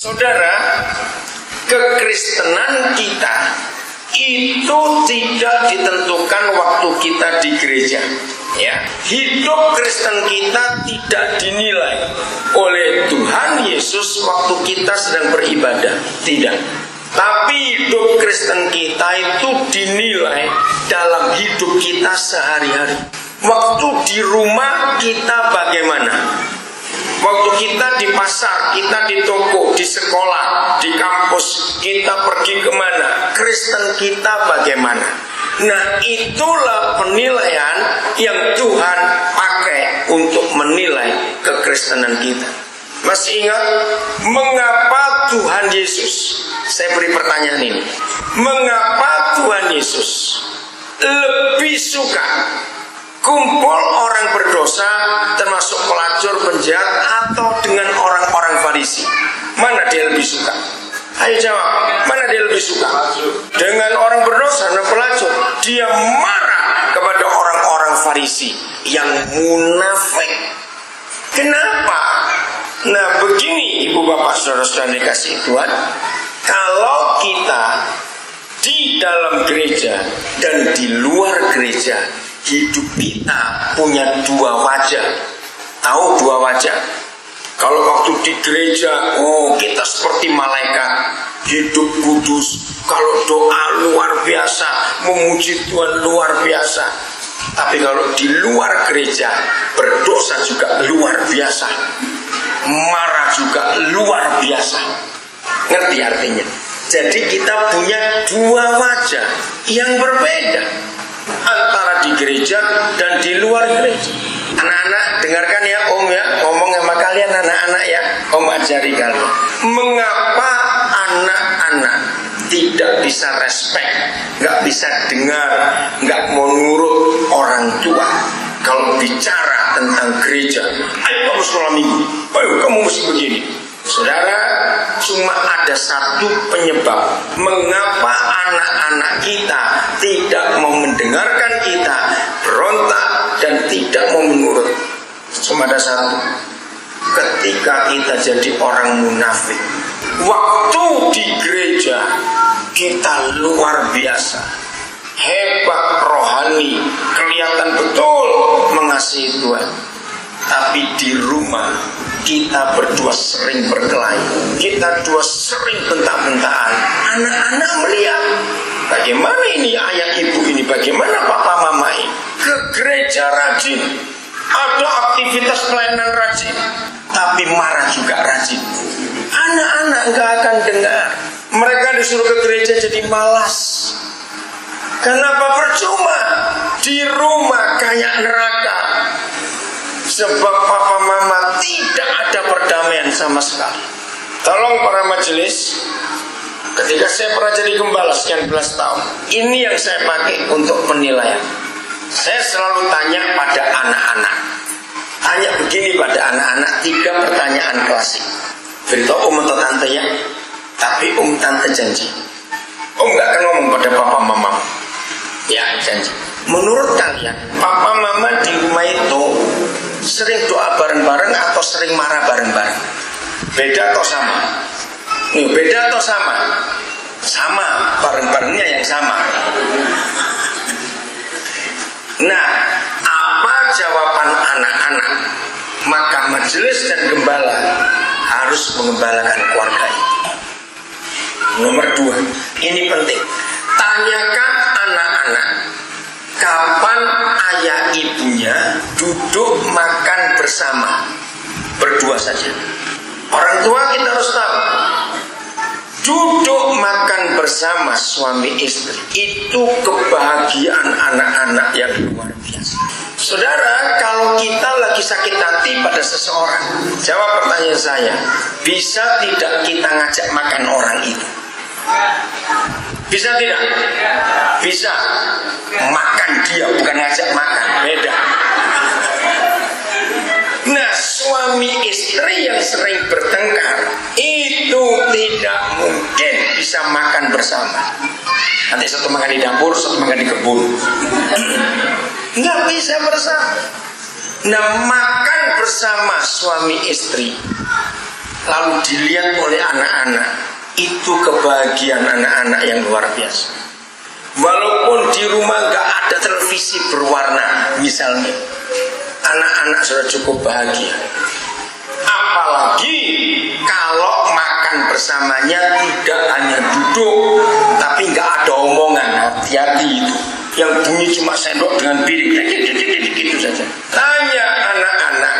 Saudara, kekristenan kita itu tidak ditentukan waktu kita di gereja. Ya, hidup Kristen kita tidak dinilai oleh Tuhan Yesus waktu kita sedang beribadah, tidak. Tapi hidup Kristen kita itu dinilai dalam hidup kita sehari-hari. Waktu di rumah kita bagaimana? Waktu kita di pasar, kita di toko, di sekolah, di kampus, kita pergi kemana? Kristen kita bagaimana? Nah, itulah penilaian yang Tuhan pakai untuk menilai kekristenan kita. Masih ingat mengapa Tuhan Yesus? Saya beri pertanyaan ini. Mengapa Tuhan Yesus lebih suka kumpul orang berdosa, termasuk pelacur, penjahat, atau dengan orang-orang Farisi? Mana dia lebih suka? Ayo jawab, mana dia lebih suka? Dengan orang berdosa dan pelacur. Dia marah kepada orang-orang Farisi yang munafik. Kenapa? Nah, begini Ibu Bapak Saudara-saudara dikasih Tuhan, kalau kita di dalam gereja dan di luar gereja, hidup kita punya dua wajah. Tahu dua wajah? Kalau waktu di gereja, kita seperti malaikat, hidup kudus. Kalau doa luar biasa, memuji Tuhan luar biasa. Tapi kalau di luar gereja, berdosa juga luar biasa, marah juga luar biasa. Ngerti artinya? Jadi kita punya dua wajah yang berbeda antara di gereja dan di luar gereja. Anak-anak dengarkan ya Om ya, ngomong sama kalian anak-anak ya, Om ajari kalian. Mengapa anak-anak tidak bisa respect, nggak bisa dengar, nggak mau nurut orang tua kalau bicara tentang gereja? Ayo kamu sekolah minggu, ayo kamu mesti begini. Saudara, cuma ada satu penyebab mengapa anak-anak kita tidak mau mendengarkan kita, berontak dan tidak mau menurut. Cuma ada satu. Ketika kita jadi orang munafik. Waktu di gereja kita luar biasa, hebat, rohani, kelihatan betul mengasihi Tuhan. Tapi di rumah kita berdua sering berkelahi, kita dua sering bentak-bentakan. Anak-anak melihat, bagaimana ini ayah ibu ini, bagaimana papa mama ini. Ke gereja rajin, ada aktivitas pelayanan rajin, tapi marah juga rajin. Anak-anak gak akan dengar. Mereka disuruh ke gereja jadi malas. Kenapa? Percuma. Di rumah kayak neraka. Sebab papa mama tidak ada perdamaian sama sekali. Tolong para majelis, ketika saya pernah jadi gembala sekian belas tahun, ini yang saya pakai untuk penilaian. Saya selalu tanya pada anak-anak. Tanya begini pada anak-anak, 3 pertanyaan klasik. Beritahu Om atau Tante ya, tapi Om Tante janji Om gak akan ngomong pada papa mama. Ya, janji. Menurut kalian, papa mama di rumah itu sering doa bareng-bareng atau sering marah bareng-bareng? Beda atau sama? Beda atau sama? Sama, bareng-barengnya yang sama. Nah, apa jawaban anak-anak? Maka majelis dan gembala harus mengembalakan keluarga itu. Nomor 2, ini penting. Tanyakan anak-anak, kapan ayah ibunya duduk makan bersama, berdua saja. Orang tua kita harus tahu, duduk makan bersama suami istri itu kebahagiaan anak-anak yang luar biasa. Saudara, kalau kita lagi sakit hati pada seseorang, jawab pertanyaan saya, bisa tidak kita ngajak makan orang itu? Bisa tidak? Bisa. Makan dia, bukan ngajak makan, beda. Nah, suami istri yang sering bertengkar itu tidak mungkin bisa makan bersama. Nanti satu makan di dapur, satu makan di kebun. Nggak bisa bersama. Nah, makan bersama suami istri lalu dilihat oleh anak-anak, itu kebahagiaan anak-anak yang luar biasa. Walaupun di rumah gak ada televisi berwarna misalnya, anak-anak sudah cukup bahagia. Apalagi kalau makan bersamanya tidak hanya duduk, tapi gak ada omongan. Hati-hati itu, yang bunyi cuma sendok dengan piring, gitu saja. Tanya anak-anak,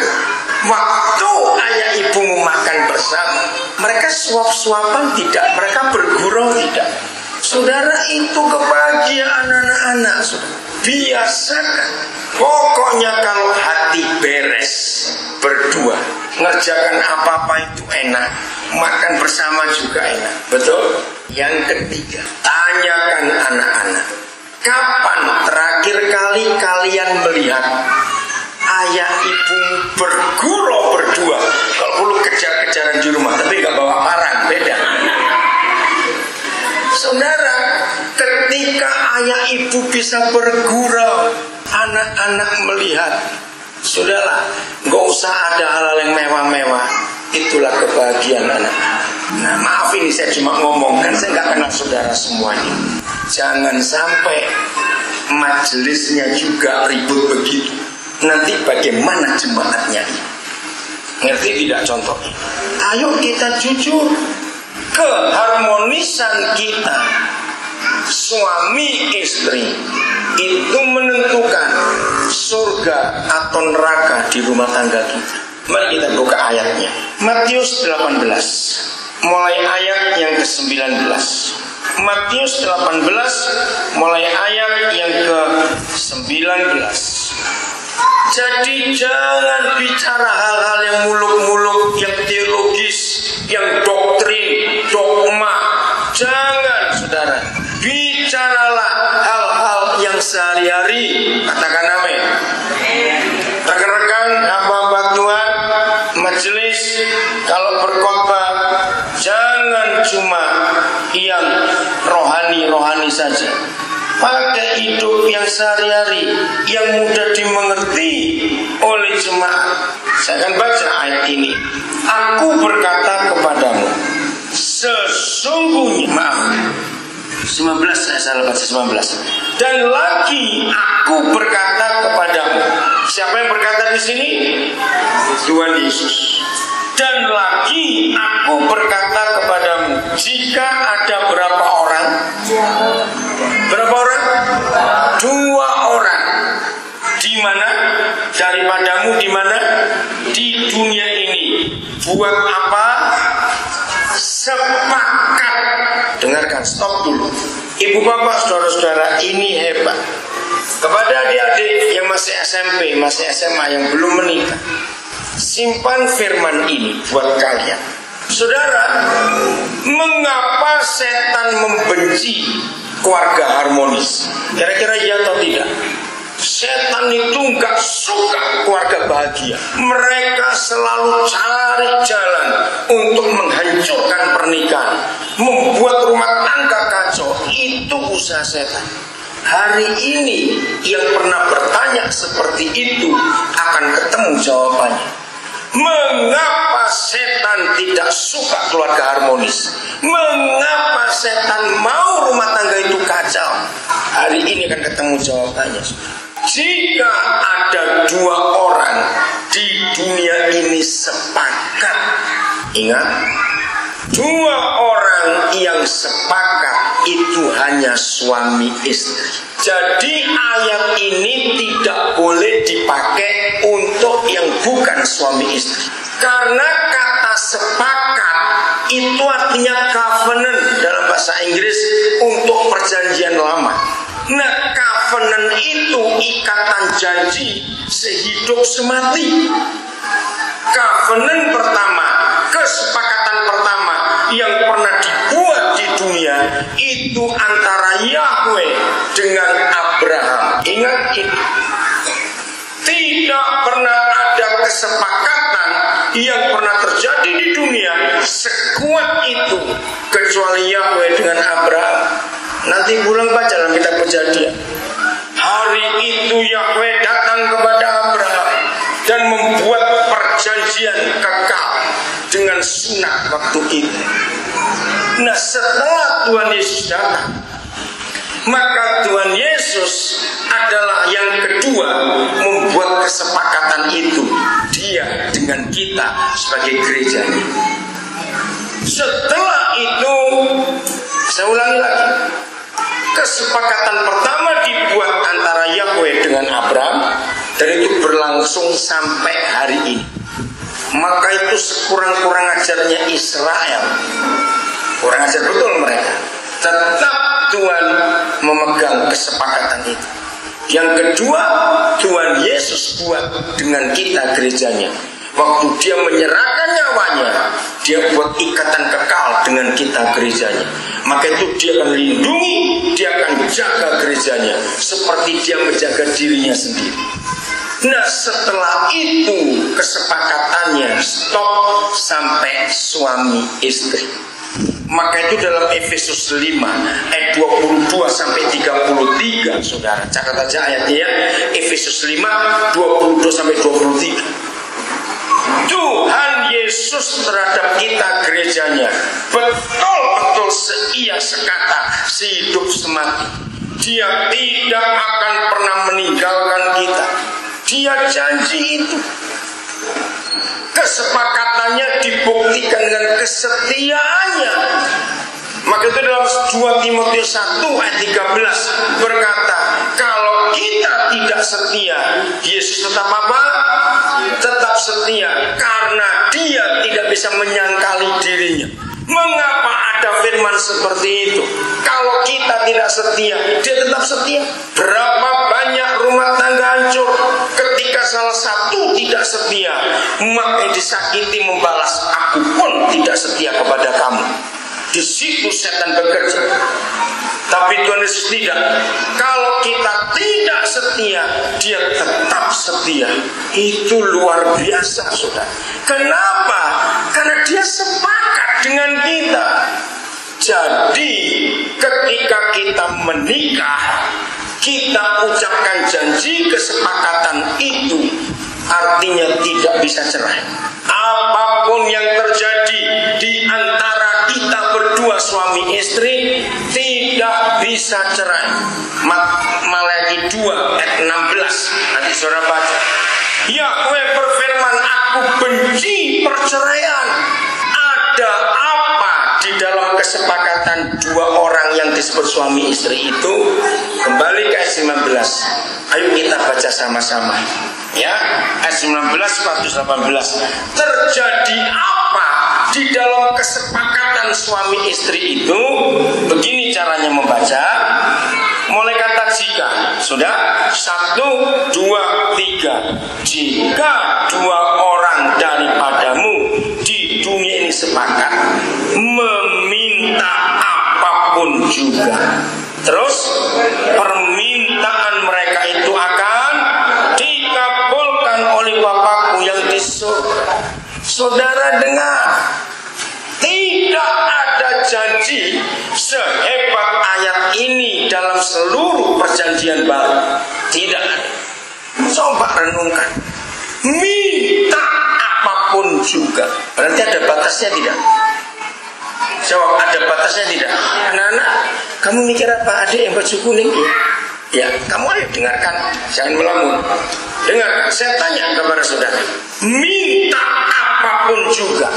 waktu ayah ibu makan bersama, mereka suap-suapan tidak? Mereka bergurau tidak? Saudara, itu kebahagiaan anak-anak. Biasakan. Pokoknya kalau hati beres, berdua, ngerjakan apa-apa itu enak, makan bersama juga enak. Betul? Yang ketiga, tanyakan anak-anak, kapan terakhir kali kalian melihat ayah ibu bergurau berdua? Kalau perlu kejar-kejaran di rumah, tapi gak bawa parang, beda. Saudara, ketika ayah ibu bisa bergurau, anak-anak melihat, sudahlah, gak usah ada hal-hal yang mewah-mewah. Itulah kebahagiaan anak. Nah, maaf ini saya cuma ngomong, kan saya gak kenal saudara semuanya. Jangan sampai majelisnya juga ribut begitu. Nanti bagaimana jemaatnya? Ngerti tidak contohnya? Ayo kita jujur. Keharmonisan kita suami istri itu menentukan surga atau neraka di rumah tangga kita. Mari kita buka ayatnya. Matius 18 mulai ayat yang ke-19. Matius 18 mulai ayat yang ke-19. Jadi jangan bicara hal-hal yang muluk-muluk, yang teologis, yang doktrin, dogma. Jangan, saudara. Bicaralah hal-hal yang sehari-hari. Katakan amin. Rekan-rekan, hamba-hamba Tuhan, majelis, kalau berkhotbah, jangan cuma yang rohani-rohani saja. Pakai hidup yang sehari-hari, yang mudah dimengerti oleh jemaat. Saya akan baca ayat ini. Aku berkata kepadamu, sesungguhnya, maaf, 19 saya salah baca 19. Dan lagi aku berkata kepadamu. Siapa yang berkata di sini? Tuhan Yesus. Dan lagi aku berkata kepadamu, jika ada berapa orang? Berapa orang? 2 orang. Di mana? Daripadamu di mana? Di dunia ini. Buat apa? Sepakat. Dengarkan, stop dulu. Ibu bapak, saudara-saudara, ini hebat. Kepada adik-adik yang masih SMP, masih SMA, yang belum menikah, simpan firman ini buat kalian. Saudara, mengapa setan membenci keluarga harmonis? Kira-kira iya atau tidak? Setan itu gak suka keluarga bahagia. Mereka selalu cari jalan untuk menghancurkan pernikahan, membuat rumah tangga kacau. Itu usaha setan. Hari ini yang pernah bertanya seperti itu akan ketemu jawabannya. Mengapa setan tidak suka keluarga harmonis? Mengapa setan mau rumah tangga itu kacau? Hari ini akan ketemu jawabannya. Jika ada 2 orang di dunia ini sepakat, ingat, 2 orang yang sepakat itu hanya suami istri. Jadi ayat ini tidak boleh dipakai untuk yang bukan suami istri. Karena kata sepakat itu artinya covenant dalam bahasa Inggris untuk perjanjian lama. Nah, covenant itu ikatan janji sehidup semati. Covenant pertama, kesepakatan pertama yang pernah dibuat di dunia itu antara Yahweh dengan Abraham. Ingat itu. Tidak pernah ada kesepakatan yang pernah terjadi di dunia sekuat itu kecuali Yahweh dengan Abraham. Nanti pulang baca dalam kitab Kejadian. Hari itu Yahweh datang kepada Abraham dan membuat perjanjian kekal. dengan sunat waktu itu. Nah, setelah Tuhan Yesus datang, maka Tuhan Yesus adalah yang kedua membuat kesepakatan itu, dia dengan kita sebagai gerejanya. Setelah itu, saya ulangi lagi, kesepakatan pertama dibuat antara Yahweh dengan Abraham, dan itu berlangsung sampai hari ini. Maka itu sekurang-kurang ajarnya Israel, kurang ajar betul mereka, tetap Tuhan memegang kesepakatan itu. Yang kedua, Tuhan Yesus buat dengan kita gerejanya. Waktu dia menyerahkan nyawanya, dia buat ikatan kekal dengan kita gerejanya. Maka itu dia akan lindungi, dia akan jaga gerejanya seperti dia menjaga dirinya sendiri. Nah, setelah itu kesepakatannya stop sampai suami istri. Maka itu dalam Efesus 5 ayat 22 sampai 33, saudara catat aja ayatnya ya. Efesus 5 22 sampai 23. Tuhan Yesus terhadap kita gerejanya betul-betul seia sekata, sehidup semati. Dia tidak akan pernah meninggalkan kita. Dia janji itu. Kesepakatannya dibuktikan dengan kesetiaannya. Maka itu dalam 2 Timotius 1 ayat 13 berkata, kalau kita tidak setia, Yesus tetap apa? Tetap setia, karena dia tidak bisa menyangkali dirinya. Mengapa ada firman seperti itu? Kalau kita tidak setia, dia tetap setia. Berapa banyak rumah tangga hancur ketika salah satu tidak setia, maka disakiti membalas, aku pun tidak setia kepada kamu. Di situ setan bekerja. Tapi Tuhan Yesus tidak. Kalau kita tidak setia, dia tetap setia. Itu luar biasa, saudara. Kenapa? Karena dia sepakat dengan kita. Jadi ketika kita menikah, kita ucapkan janji kesepakatan itu, artinya tidak bisa cerai. Apapun yang terjadi di antara kita berdua suami istri tidak bisa cerai. Malaki 2 ayat 16, nanti saudara baca. Yahweh berfirman, aku benci perceraian. Ada apa di dalam kesepakatan dua orang yang disebut suami istri itu? Kembali ke ayat 19. Ayo kita baca sama-sama. Ya, ayat 19 18. Terjadi apa di dalam kesepakatan suami istri itu? Begini caranya membaca. Mulai kata jika. Sudah? 1, 2, 3. Jika dua orang daripadamu di dunia ini sepakat meminta apapun juga, terus permintaan mereka itu akan dikabulkan oleh Bapakku yang di surga. Saudara dengar, tidak ada janji sehebat ayat ini dalam seluruh perjanjian baru. Tidak ada. Coba renungkan. Minta apapun juga. Berarti ada batasnya tidak? Jawab, ada batasnya tidak? Anak-anak, kamu mikir apa? Adik yang baju kuning ya? Ya, kamu ayo dengarkan, jangan melamun. Dengar, saya tanya kepada saudara, minta apapun juga.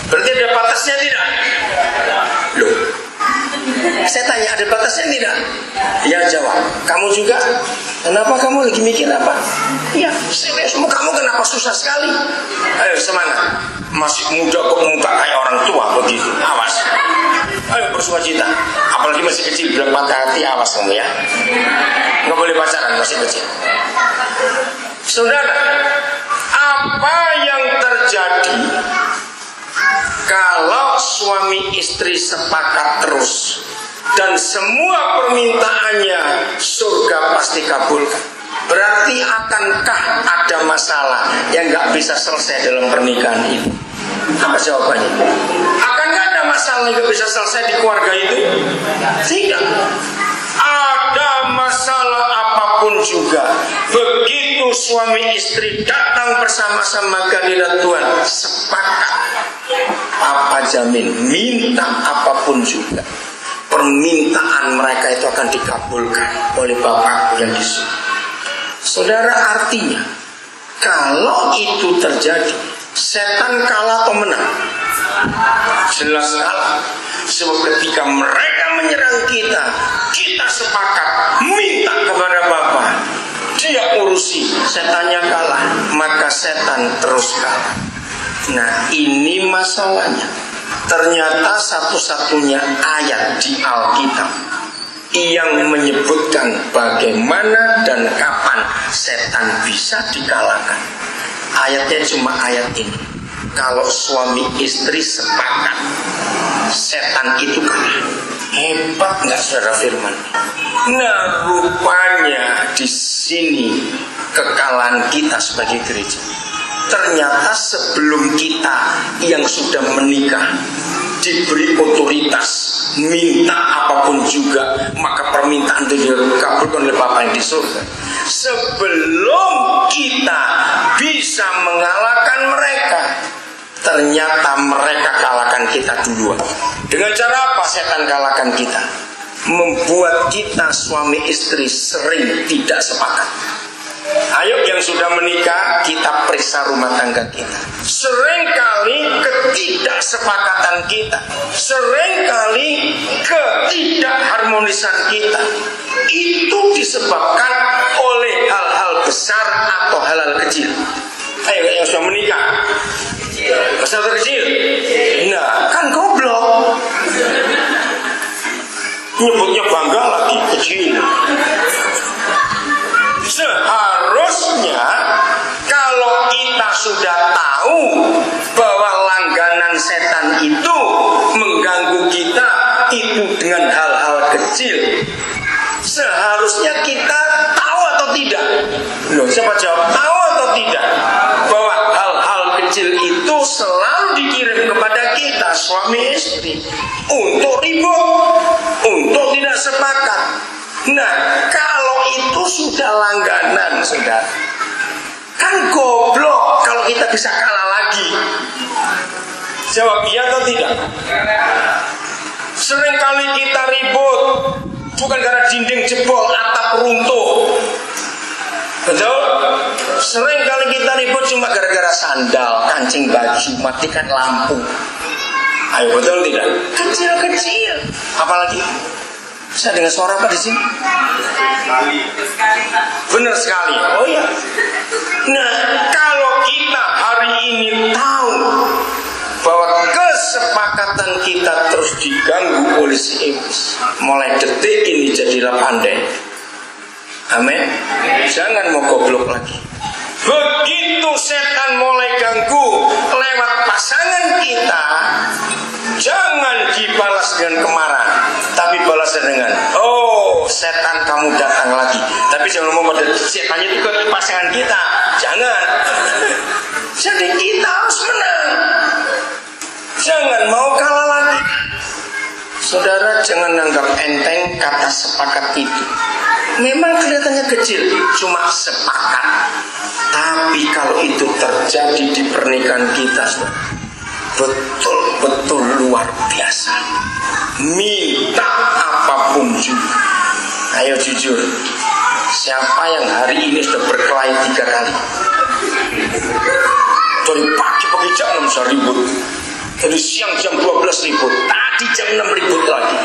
Berarti ada batasnya tidak? Loh, saya tanya, ada batasnya tidak? Ya, jawab. Kamu juga? Kenapa kamu lagi mikir apa? Ya, serius. Kamu kenapa susah sekali? Ayo semangat. Masih muda kok muka kayak orang tua begitu. Awas. Ayo bersukacita. Apalagi masih kecil, bilang patah hati, awas kamu ya. Nggak boleh pacaran masih kecil. Saudara, apa yang terjadi kalau suami istri sepakat terus dan semua permintaannya surga pasti kabulkan? Berarti akankah ada masalah yang gak bisa selesai dalam pernikahan itu? Apa jawabannya? Akankah ada masalah yang gak bisa selesai di keluarga itu? Tidak. Ada masalah masalah apapun juga, begitu suami istri datang bersama-sama ke hadirat Tuhan, sepakat, Papa jamin, minta apapun juga, permintaan mereka itu akan dikabulkan oleh Bapakku yang di surga. Saudara, artinya kalau itu terjadi, setan kalah atau menang? Jelas kalah. Sebab ketika mereka menyerang kita, kita sepakat minta kepada Bapa, Dia urusi, setannya kalah, maka setan terus kalah. Nah, ini masalahnya. Ternyata satu-satunya ayat di Alkitab yang menyebutkan bagaimana dan kapan setan bisa dikalahkan, ayatnya cuma ayat ini. Kalau suami istri sepakat, setan itu kalah. Hebat nggak saudara firman? Nah, rupanya di sini kekalahan kita sebagai gereja. Ternyata sebelum kita yang sudah menikah diberi otoritas minta apapun juga, maka permintaan itu dikabulkan oleh Bapa yang di surga. Sebelum kita bisa mengalahkan mereka, ternyata mereka kalahkan kita duluan. Dengan cara apa setan kalahkan kita? Membuat kita suami istri sering tidak sepakat. Ayo yang sudah menikah, kita periksa rumah tangga kita. Seringkali ketidaksepakatan kita, seringkali ketidakharmonisan kita, itu disebabkan oleh hal-hal besar atau hal-hal kecil. Ayo yang sudah menikah, besar atau kecil? Nah, kan goblok. Nyebutnya bangga lagi, kecil. Seharusnya kalau kita sudah tahu bahwa langganan setan itu mengganggu kita itu dengan hal-hal kecil, seharusnya kita tahu atau tidak? Loh, siapa jawab? Tahu atau tidak? Bahwa hal-hal kecil itu selalu dikirim kepada kita suami istri untuk ribut, untuk tidak sepakat. Nah, kalau itu sudah langganan, saudara, kan goblok kalau kita bisa kalah lagi. Jawab iya atau tidak? Seringkali kita ribut bukan karena dinding jebol, atap runtuh. Betul? Seringkali kita ribut cuma gara-gara sandal, kancing baju, matikan lampu. Ayo, betul tidak? Kecil-kecil. Apalagi? Saya dengar suara apa di sini? Benar sekali. Oh ya. Nah, kalau kita hari ini tahu bahwa kesepakatan kita terus diganggu oleh si iblis, mulai detik ini jadilah pandai. Amin. Jangan mau goblok lagi. Begitu setan mulai ganggu lewat pasangan kita, jangan dibalas dengan kemarahan, tapi balas dengan, oh setan kamu datang lagi. Tapi jangan ngomong pada setannya itu ke pasangan kita. Jangan. Jadi kita harus menang. Jangan mau kalah lagi. Saudara, jangan anggap enteng kata sepakat itu. Memang kelihatannya kecil, cuma sepakat. Tapi kalau itu terjadi di pernikahan kita, betul-betul luar biasa. Minta apapun juga. Ayo jujur, siapa yang hari ini sudah berkelahi 3 kali? Dari pagi jam 6 sudah ribut, dari siang jam 12 ribut, tadi jam 6 ribut lagi.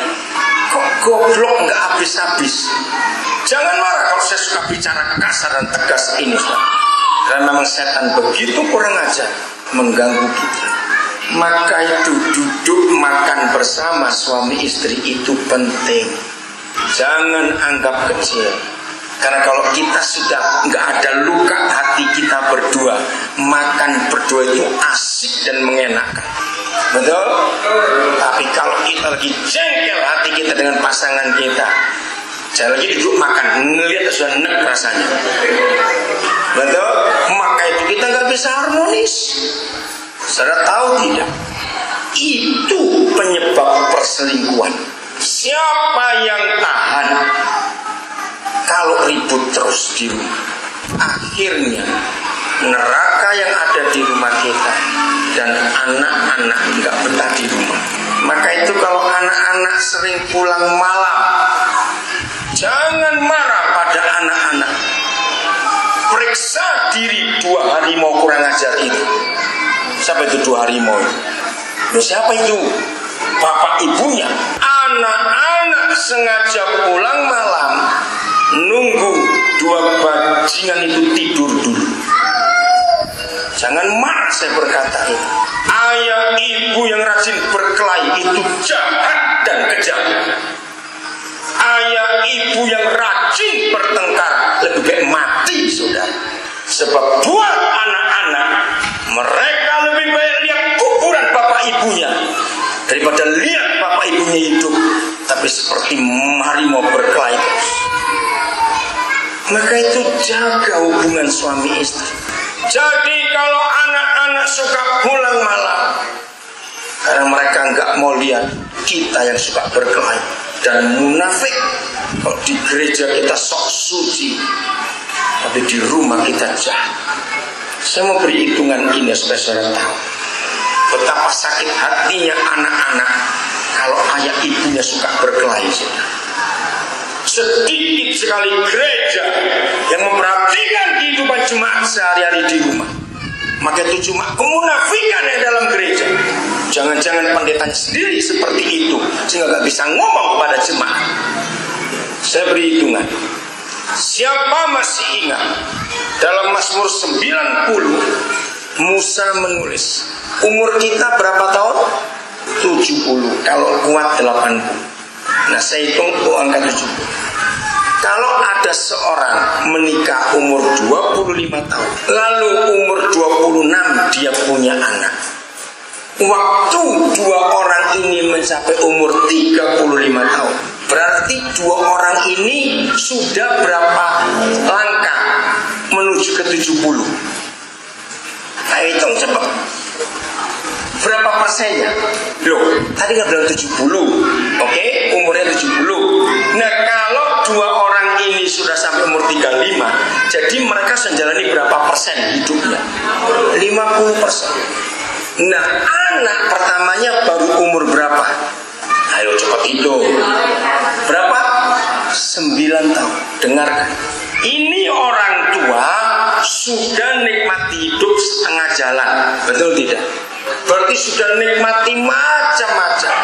Kok goblok nggak habis-habis? Jangan marah kalau saya suka bicara kasar dan tegas ini, karena memang setan begitu kurang ajar mengganggu kita. Maka itu duduk makan bersama suami istri itu penting. Jangan anggap kecil. Karena kalau kita sudah nggak ada luka hati kita berdua, makan berdua itu asik dan mengenakan. Betul? Tapi kalau kita lagi jengkel hati kita dengan pasangan kita, jangan lagi duduk makan, ngelihat sudah enak rasanya. Betul? Maka itu kita nggak bisa harmonis. Saudara tahu tidak? Itu penyebab perselingkuhan. Siapa yang tahan? kalau ribut terus di rumah, akhirnya neraka yang ada di rumah kita dan anak-anak nggak betah di rumah. Maka itu kalau anak-anak sering pulang malam, jangan marah pada anak-anak. Periksa diri 2 harimau kurang ajar itu. Siapa itu 2 harimau itu? Loh, siapa itu? Bapak ibunya. Anak-anak sengaja pulang malam, nunggu 2 bajingan itu tidur dulu. Jangan marah, saya berkata itu. Ayah ibu yang rajin berkelahi itu jahat dan kejam. Ayah ibu yang rajin bertengkar lebih baik mati, saudara. Sebab buat anak-anak, mereka lebih baik lihat kuburan bapak ibunya daripada lihat bapak ibunya hidup tapi seperti harimau berkelahi terus. Maka itu jaga hubungan suami istri. Jadi kalau anak-anak suka pulang malam karena mereka nggak mau lihat kita yang suka berkelahi dan munafik. Kalau di gereja kita sok suci, tapi di rumah kita jahat. Saya mau beri hitungan ini supaya saudara tahu betapa sakit hatinya anak-anak kalau ayah ibunya suka berkelahi. Sedikit sekali gereja yang memperhatikan kehidupan jemaat sehari-hari di rumah. Maka itu cuma kemunafikan yang dalam gereja. Jangan-jangan pendetanya sendiri seperti itu sehingga gak bisa ngomong kepada jemaat. Saya beri hitungan. Siapa masih ingat dalam Mazmur 90 Musa menulis umur kita berapa tahun? 70, kalau kuat 80. Nah, saya hitung angka 70. Kalau ada seorang menikah umur 25 tahun, lalu umur 26 dia punya anak. Waktu 2 orang ini mencapai umur 35 tahun, berarti 2 orang ini sudah berapa langkah menuju ke 70? Ayo hitung cepat. Berapa persennya? Loh, tadi nggak bilang 70. Oke, umurnya 70. Nah, kalau 2 orang ini sudah sampai umur 35, jadi mereka sudah jalani berapa persen hidupnya? 50%. Nah, anak pertamanya baru umur berapa? Ayo cepat hitung. Berapa? 9 tahun. Dengarkan. Ini orang tua sudah nikmati hidup setengah jalan. Betul tidak? Berarti sudah nikmati macam-macam.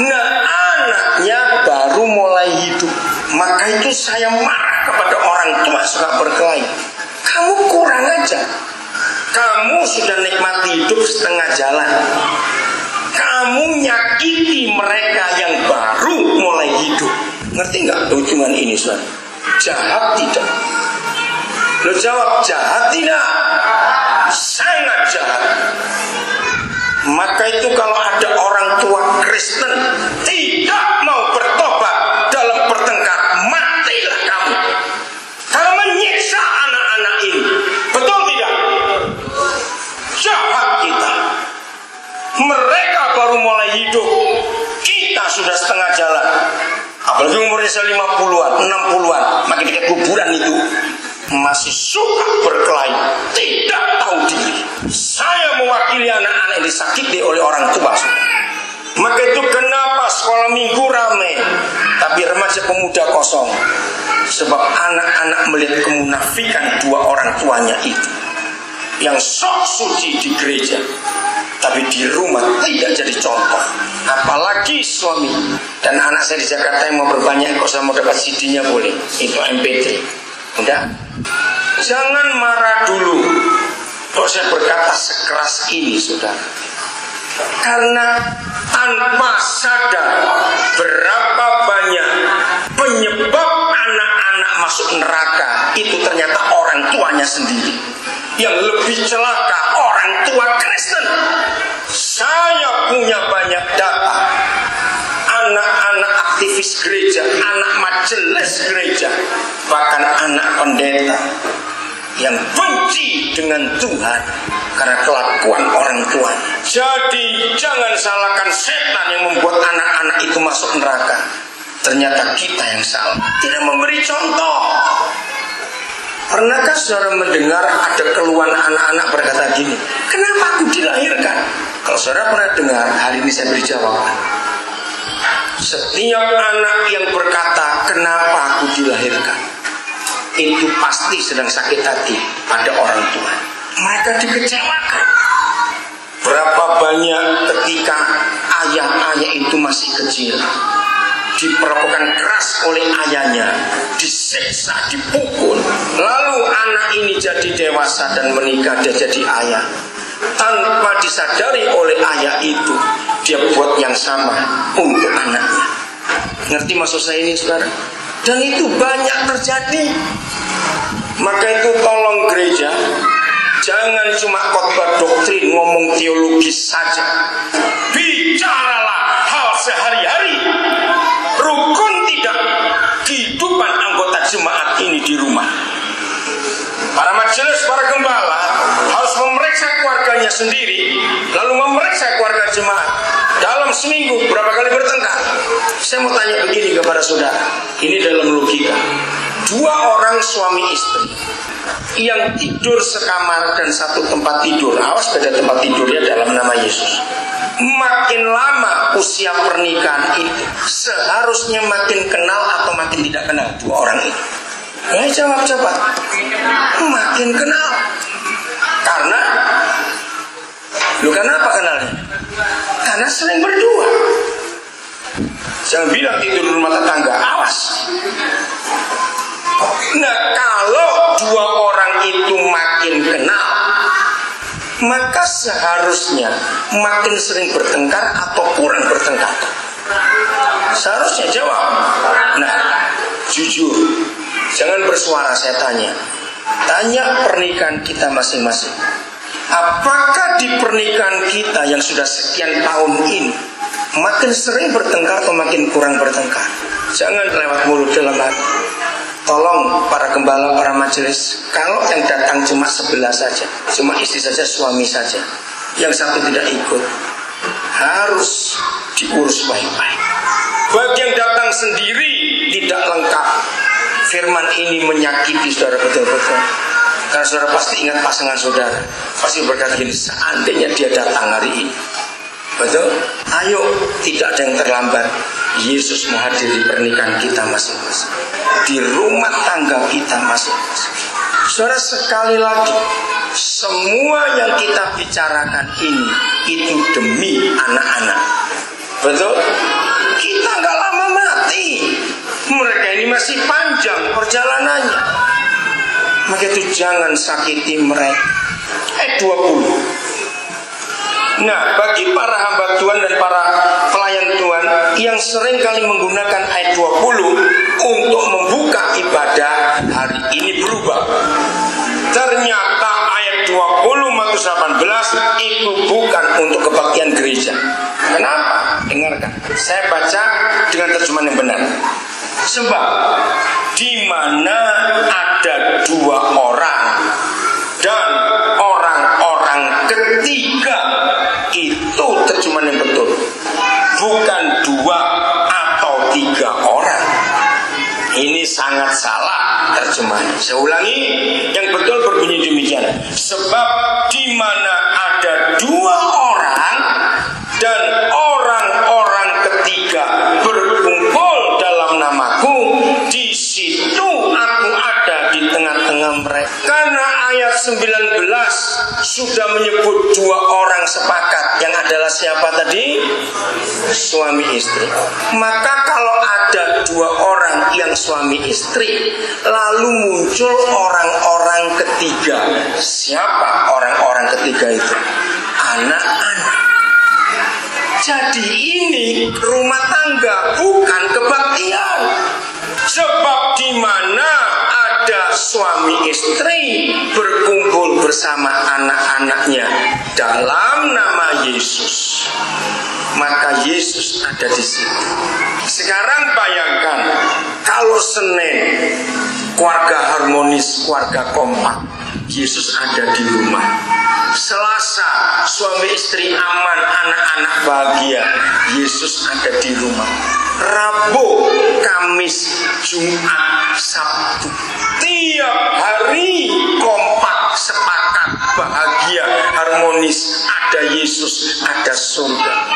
Nah, anaknya baru mulai hidup. Maka itu saya marah kepada orang tua suka berkelahi. Kamu kurang aja. Kamu sudah nikmati hidup setengah jalan. Kamu nyakiti mereka yang baru mulai hidup. Ngerti nggak hubungan ini, saudara? Jahat tidak? Lo jawab jahat tidak? Sangat jahat. Maka itu kalau ada orang tua Kristen tidak mau bertobat dalam bertengkar, matilah kamu. Karena menyiksa anak-anak ini. Betul tidak? Jahat kita. Mereka baru mulai hidup, kita sudah setengah jalan. Apalagi umurnya 50-an, 60-an, makin dekat kuburan itu masih suka berkelahi, tidak tahu diri. Saya mewakili anak-anak yang disakiti oleh orang tua. Maka itu kenapa sekolah minggu ramai, tapi remaja pemuda kosong? Sebab anak-anak melihat kemunafikan 2 orang tuanya itu, yang sok suci di gereja, tapi di rumah tidak jadi contoh. Apalagi suami dan anak saya di Jakarta yang mau berbanyak, kalau saya mau dapat CD-nya boleh, itu MP3. Udah, jangan marah dulu. Kalau saya berkata sekeras ini, saudara, karena tanpa sadar berapa banyak penyebab anak-anak masuk neraka itu ternyata orang tuanya sendiri. Yang lebih celaka orang tua Kristen. Saya punya banyak data. Anak-anak aktivis gereja, anak majelis gereja, bahkan anak pendeta yang benci dengan Tuhan karena kelakuan orang tua. Jadi jangan salahkan setan yang membuat anak-anak itu masuk neraka. Ternyata kita yang salah, tidak memberi contoh. Pernahkah saudara mendengar ada keluhan anak-anak berkata gini, kenapa aku dilahirkan? Kalau saudara pernah dengar, hari ini saya beri jawaban. Setiap anak yang berkata, kenapa aku dilahirkan, itu pasti sedang sakit hati pada orang tua. Mereka dikecewakan. Berapa banyak ketika ayah-ayah itu masih kecil, diperlakukan keras oleh ayahnya, diseksa, dipukul. Lalu anak ini jadi dewasa dan menikah, dia jadi ayah. Tanpa disadari oleh ayah itu, dia buat yang sama untuk anaknya. Ngerti maksud saya ini, saudara? Dan itu banyak terjadi. Maka itu tolong gereja, jangan cuma khotbah doktrin, ngomong teologis saja. Bicaralah hal sehari-hari. Rukun tidak kehidupan anggota jemaat ini di rumah. Para majelis, para gembala harus memeriksa keluarganya sendiri, lalu memeriksa keluarga jemaat. Dalam seminggu berapa kali bertengkar? Saya mau tanya begini kepada saudara, ini dalam logika. Dua orang suami istri yang tidur sekamar dan satu tempat tidur, awas beda tempat tidurnya dalam nama Yesus. Makin lama usia pernikahan itu, seharusnya makin kenal atau makin tidak kenal dua orang itu? Ayo jawab cepat. Makin kenal. Karena kenapa kenalnya? Karena sering berdua. Jangan bilang tidur di rumah tetangga, awas. Nah, kalau dua orang itu makin kenal, maka seharusnya makin sering bertengkar atau kurang bertengkar? Seharusnya jawab. Nah, jujur, jangan bersuara, saya tanya. Tanya pernikahan kita masing-masing. Apakah di pernikahan kita yang sudah sekian tahun ini makin sering bertengkar atau makin kurang bertengkar? Jangan lewat mulut dalam hati. Tolong para gembala, para majelis, kalau yang datang cuma sebelah saja, cuma istri saja, suami saja, yang satu tidak ikut, harus diurus baik-baik. Bagi yang datang sendiri tidak lengkap, firman ini menyakiti saudara betul-betul. Karena saudara pasti ingat pasangan saudara, pasti berkata gini, seandainya dia datang hari ini, betul? Ayo, tidak ada yang terlambat. Yesus menghadiri pernikahan kita masing-masing, di rumah tangga kita masing-masing. Saudara, sekali lagi, semua yang kita bicarakan ini itu demi anak-anak. Betul? Kita nggak lama mati. Mereka ini masih panjang perjalanannya. Maka itu jangan sakiti mereka. 20. Nah, bagi para hamba Tuhan dan para pelayan Tuhan yang sering kali menggunakan ayat 20 untuk membuka ibadah hari ini berubah. Ternyata ayat 20 Matius 18 itu bukan untuk kebaktian gereja. Kenapa? Dengarkan. Saya baca dengan terjemahan yang benar. Sebab di mana ada dua orang dan orang-orang ketiga, itu terjemahan yang betul, bukan dua atau tiga orang. Ini sangat salah terjemahan. Saya ulangi, yang betul berbunyi demikian. Sebab di mana ada dua orang dan orang-orang ketiga berkumpul dalam namaku, di situ aku ada di tengah-tengah mereka. Karena ayat 19 sudah menyebut dua orang sepakat, yang adalah siapa tadi? Suami istri. Maka kalau ada dua orang yang suami istri, lalu muncul orang-orang ketiga. Siapa orang-orang ketiga itu? Anak-anak. Jadi ini rumah tangga, bukan kebaktian. Sebab di mana ada suami istri berkumpul bersama anak-anaknya dalam nama Yesus, maka Yesus ada di situ. Sekarang bayangkan kalau Senin keluarga harmonis, keluarga kompak, Yesus ada di rumah. Selasa suami istri aman, anak-anak bahagia, Yesus ada di rumah. Rabu, Kamis, Jumat, Sabtu. Tiap hari kompak, sepakat, bahagia, harmonis. Ada Yesus, ada surga.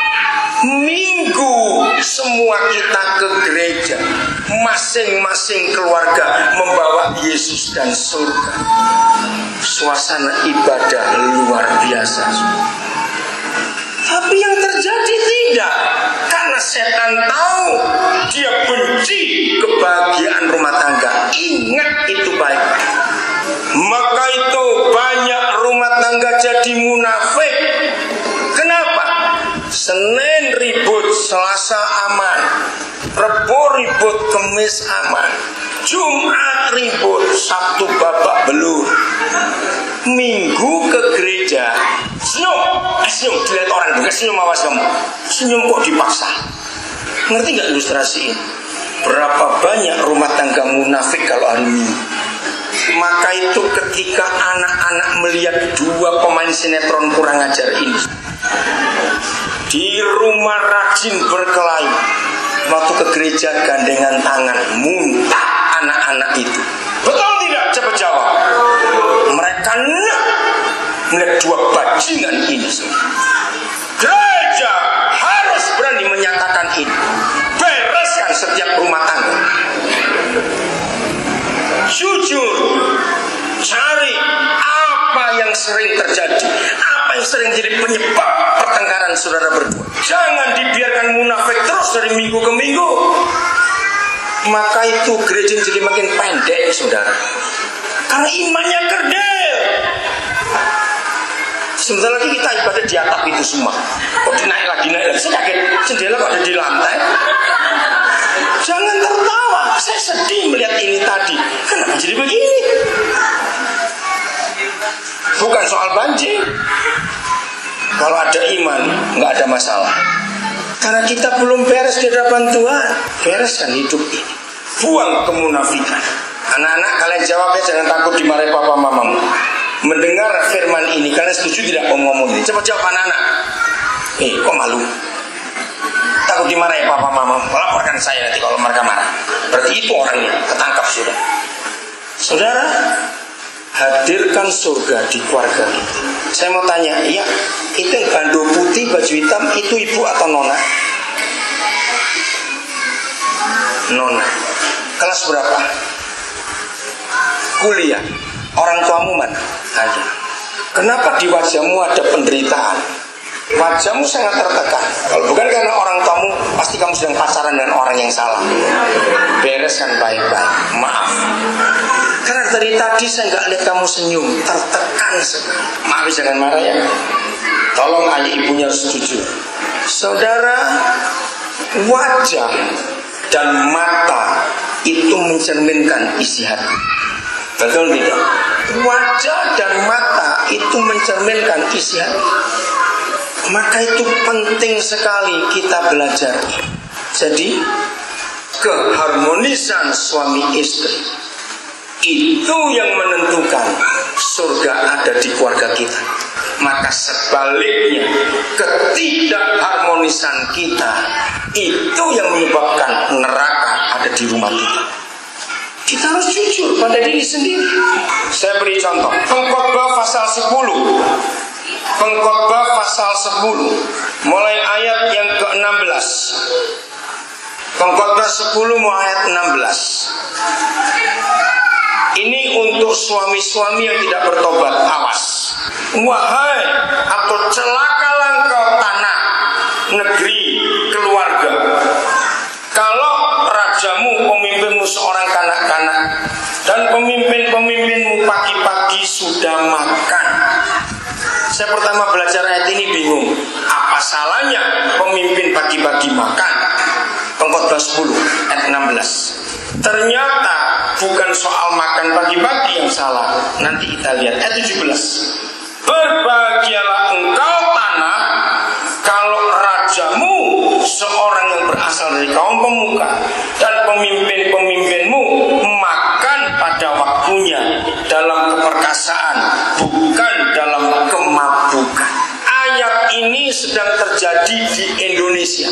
Minggu semua kita ke gereja, masing-masing keluarga membawa Yesus dan surga. Suasana ibadah luar biasa. Tapi yang terjadi tidak, karena setan tahu dia benci kebahagiaan rumah tangga. Ingat itu baik. Maka itu banyak rumah tangga jadi munafik. Kenapa? Senin ribut, Selasa aman, Rebo ribut, Kamis aman, Jumat ribut, Sabtu babak belur. Minggu ke gereja, senyum dilihat orang juga senyum, awas kamu. Senyum kok dipaksa. Ngerti nggak ilustrasiin? Berapa banyak rumah tangga munafik kalau hari Minggu? Maka itu ketika anak-anak melihat dua pemain sinetron kurang ajar ini di rumah rajin berkelahi, waktu ke gereja gandengan tangan, muntah anak-anak itu. Betul tidak? Cepat jawab. Mereka melihat dua bajingan ini. Gereja harus berani menyatakan ini. Bereskan setiap rumah tangga. Jujur, cari apa yang sering terjadi, apa yang sering jadi penyebab pertengkaran saudara berdua. Jangan dibiarkan munafik terus dari minggu ke minggu. Maka itu gereja jadi makin pendek, saudara, karena imannya kerdil. Sebentar lagi kita ibadah di atap itu semua. Kok dinaik lagi. Saya kaget, jendela kok ada di lantai. Jangan tertawa, saya sedih melihat ini tadi. Kenapa jadi begini? Bukan soal banjir. Kalau ada iman, nggak ada masalah. Karena kita belum beres di hadapan Tuhan. Bereskan hidup ini. Buang kemunafikan. Anak-anak, kalian jawabnya, jangan takut dimarahi papa mamamu. Mendengar firman ini, kalian setuju tidak om ngomong ini? Coba jawab anak-anak. Kok malu? Takut dimarahi papa mama, laporkan saya nanti kalau mereka marah. Berarti itu orangnya, ketangkap sudah. Saudara, hadirkan surga di keluarga kita. Saya mau tanya, ya, itu yang bando putih, baju hitam, itu ibu atau nona? Nona. Kelas berapa? Kuliah. Orang tuamu mana? Ada. Kenapa di wajahmu ada penderitaan? Wajahmu sangat tertekan. Kalau bukan karena orang tuamu, pasti kamu sedang pacaran dengan orang yang salah. Bereskan baik-baik. Maaf. Karena dari tadi saya nggak lihat kamu senyum, tertekan sekali. Maaf, jangan marah ya. Tolong ayah ibunya harus jujur. Saudara, wajah dan mata itu mencerminkan isi hati. Betul tidak? Wajah dan mata itu mencerminkan isi hati. Maka itu penting sekali kita belajar. Jadi keharmonisan suami istri itu yang menentukan surga ada di keluarga kita. Maka sebaliknya, ketidakharmonisan kita itu yang menyebabkan neraka ada di rumah kita. Kita harus jujur pada diri sendiri. Saya beri contoh. Pengkhotbah pasal 10. Pengkhotbah pasal 10 mulai ayat yang ke-16. Pengkhotbah 10 mulai ayat 16. Ini untuk suami-suami yang tidak bertobat. Awas. Wahai atau celakalah engkau tanah, negeri, keluarga, kalau rajamu, pemimpinmu seorang kanak-kanak, dan pemimpin-pemimpinmu pagi-pagi sudah makan. Saya pertama belajar ayat ini bingung. Apa salahnya pemimpin pagi-pagi makan? Pengkhotbah 10 ayat 16. Ternyata bukan soal makan pagi-pagi yang salah. Nanti kita lihat ayat 17. Berbahagialah engkau tanah, kalau rajamu seorang yang berasal dari kaum pemuka, dan pemimpin-pemimpinmu makan pada waktunya dalam keperkasaan, bukan dalam kemabukan. Ayat ini sedang terjadi di Indonesia.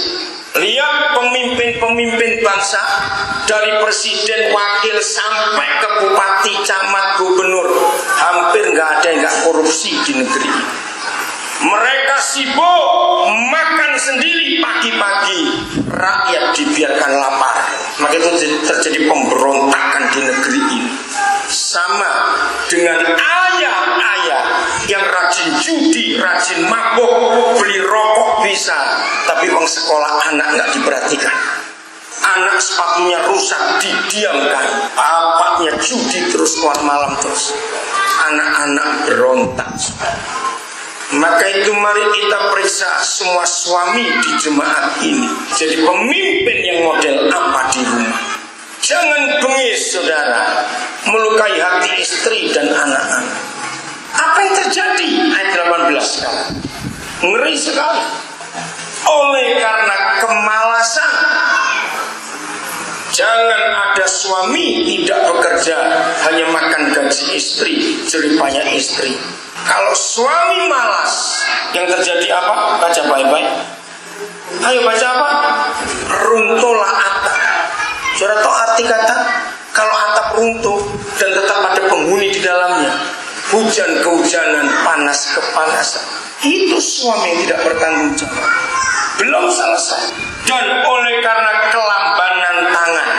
Lihat pemimpin-pemimpin bangsa, dari presiden, wakil sampai ke bupati, camat, gubernur, hampir nggak ada yang nggak korupsi di negeri ini. Mereka sibuk makan sendiri pagi-pagi, rakyat dibiarkan lapar. Maka itu terjadi pemberontakan di negeri ini. Sama dengan ayah-ayah yang rajin judi, rajin mabuk, beli rokok bisa, tapi uang sekolah anak nggak diperhatikan. Anak sepatunya rusak, didiamkan. Bapaknya judi terus, keluar malam terus. Anak-anak berontak. Maka itu mari kita periksa semua suami di jemaat ini. Jadi pemimpin yang model apa di rumah. Jangan bengis saudara, melukai hati istri dan anak-anak. Apa yang terjadi? Ayat 18 sekarang. Ngeri sekali. Oleh karena kemalasan, jangan ada suami tidak bekerja, hanya makan gaji istri, jeripaya istri. Kalau suami malas, yang terjadi apa? Baca baik-baik. Ayo baca apa? Runtuhlah atap. Saudara tahu arti kata? Kalau atap runtuh dan tetap ada penghuni di dalamnya, hujan kehujanan, panas kepanasan, itu suami yang tidak bertanggung jawab. Belum selesai. Dan oleh karena kelambanan tangan,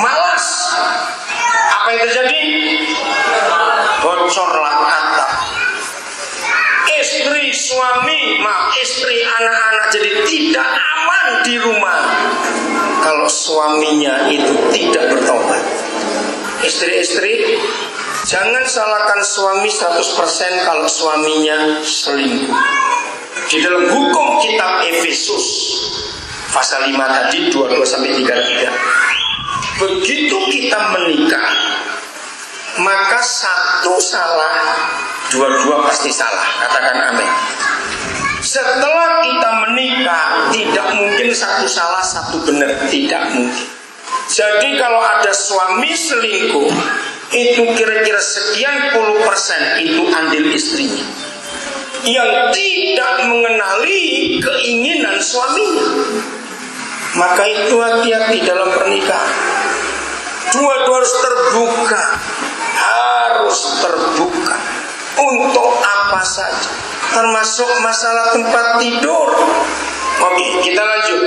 malas, apa yang terjadi? Bocorlah atap. Istri, anak-anak jadi tidak aman di rumah kalau suaminya itu tidak bertobat. Istri-istri, jangan salahkan suami 100% kalau suaminya selingkuh. Di dalam hukum kitab Efesus pasal 5 tadi 22-33, begitu kita menikah, maka satu salah, dua-dua pasti salah. Katakan amin. Setelah kita menikah, tidak mungkin satu salah, satu benar. Tidak mungkin. Jadi kalau ada suami selingkuh, itu kira-kira sekian puluh persen itu andil istrinya, yang tidak mengenali keinginan suaminya. Maka itu hati-hati dalam pernikahan. Dua-dua harus terbuka. Harus terbuka untuk apa saja, termasuk masalah tempat tidur. Oke, kita lanjut.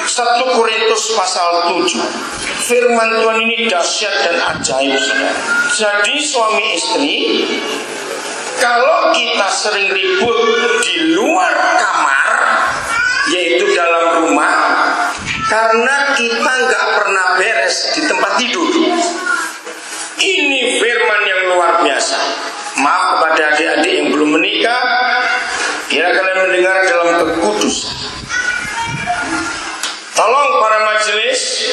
1 Korintus pasal 7. Firman Tuhan ini dahsyat dan ajaib. Jadi suami istri, kalau kita sering ribut di luar kamar, yaitu dalam rumah, karena kita nggak pernah beres di tempat tidur. Ini firman yang luar biasa. Maaf kepada adik-adik yang belum menikah, kira kalian mendengar dalam kekudusan. Tolong para majelis,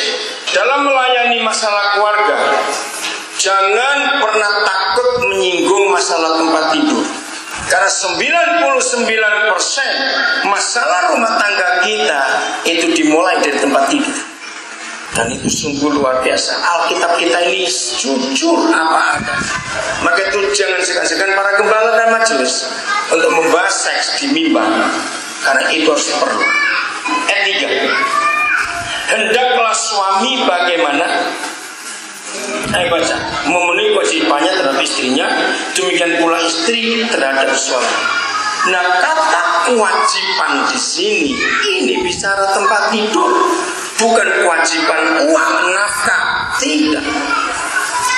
dalam melayani masalah keluarga, jangan pernah takut menyinggung masalah tempat tidur. Karena 99% masalah rumah tangga kita itu dimulai dari tempat tidur. Dan itu sungguh luar biasa. Alkitab kita ini jujur apa ada. Maka itu jangan segan-segan para gembala dan majelis untuk membahas seks di mimbar, karena itu harus perlu. Ayat 3. Hendaklah suami bagaimana? Ayo baca. Memenuhi kewajibannya terhadap istrinya, demikian pula istri terhadap suami. Nah, kata kewajiban di sini ini bicara tempat tidur, bukan kewajiban uang nafkah, tidak.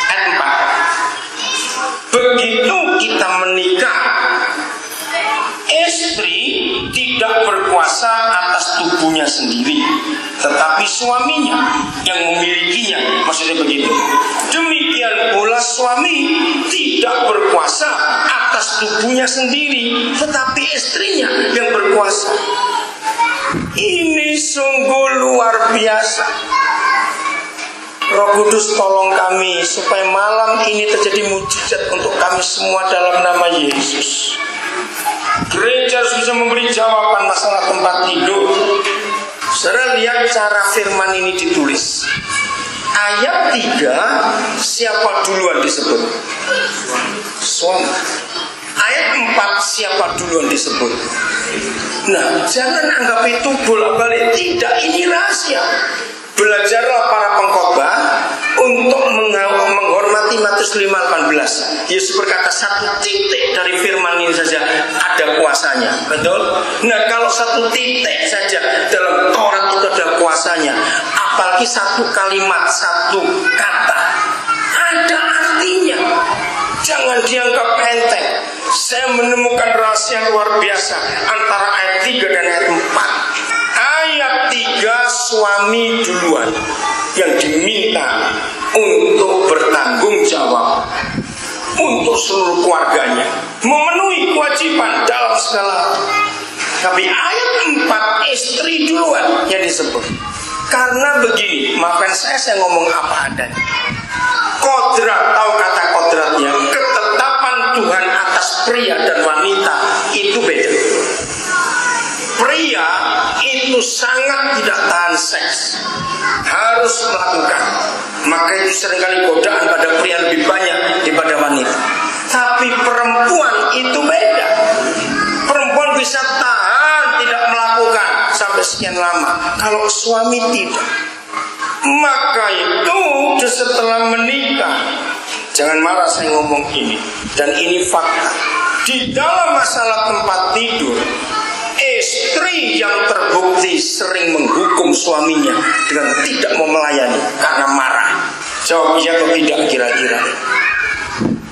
Ayat 4. Begitu kita menikah, istri tidak berkuasa atas tubuhnya sendiri, tetapi suaminya yang memilikinya. Maksudnya begitu. Demikian pula suami tidak berkuasa atas tubuhnya sendiri, tetapi istrinya yang berkuasa. Ini sungguh luar biasa. Roh Kudus tolong kami supaya malam ini terjadi mujizat untuk kami semua dalam nama Yesus. Gereja harus bisa memberi jawaban masalah tempat tidur. Saudara lihat cara firman ini ditulis. Ayat 3, siapa duluan disebut? Suami. Ayat 4, siapa duluan disebut? Nah, jangan anggap itu bolak-balik. Tidak, ini rahasia. Belajarlah para pengkhotbah untuk menghormati Matius 5:18. Yesus berkata, satu titik dari firman ini saja ada kuasanya. Betul? Nah, kalau satu titik saja dalam Taurat itu ada kuasanya, apalagi satu kalimat, satu kata, ada artinya. Jangan dianggap enteng. Saya menemukan rahasia yang luar biasa antara ayat 3 dan ayat 4. Ayat 3, suami duluan yang diminta untuk bertanggung jawab untuk seluruh keluarganya, memenuhi kewajiban dalam segala. Tapi ayat 4, istri duluan yang disebut. Karena begini, maafkan saya ngomong apa adanya. Kodrat, tahu kata kodratnya? Ketetapan Tuhan atas pria dan wanita itu beda. Pria itu sangat tidak tahan seks, harus melakukan. Maka itu seringkali godaan pada pria lebih banyak daripada wanita. Tapi perempuan itu beda. Perempuan bisa tahan tidak melakukan sampai sekian lama. Kalau suami tidak. Maka itu setelah menikah, jangan marah saya ngomong ini, dan ini fakta. Di dalam masalah tempat tidur, istri yang terbukti sering menghukum suaminya dengan tidak mau melayani karena marah. Jawab iya atau tidak kira-kira?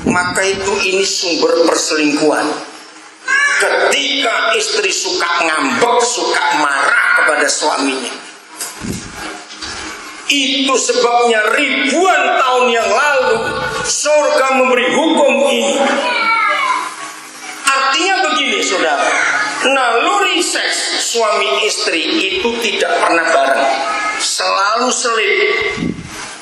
Maka itu ini sumber perselingkuhan. Ketika istri suka ngambek, suka marah kepada suaminya. Itu sebabnya ribuan tahun yang lalu surga memberi hukum ini. Artinya begini saudara, naluri seks suami istri itu tidak pernah bareng, selalu selip.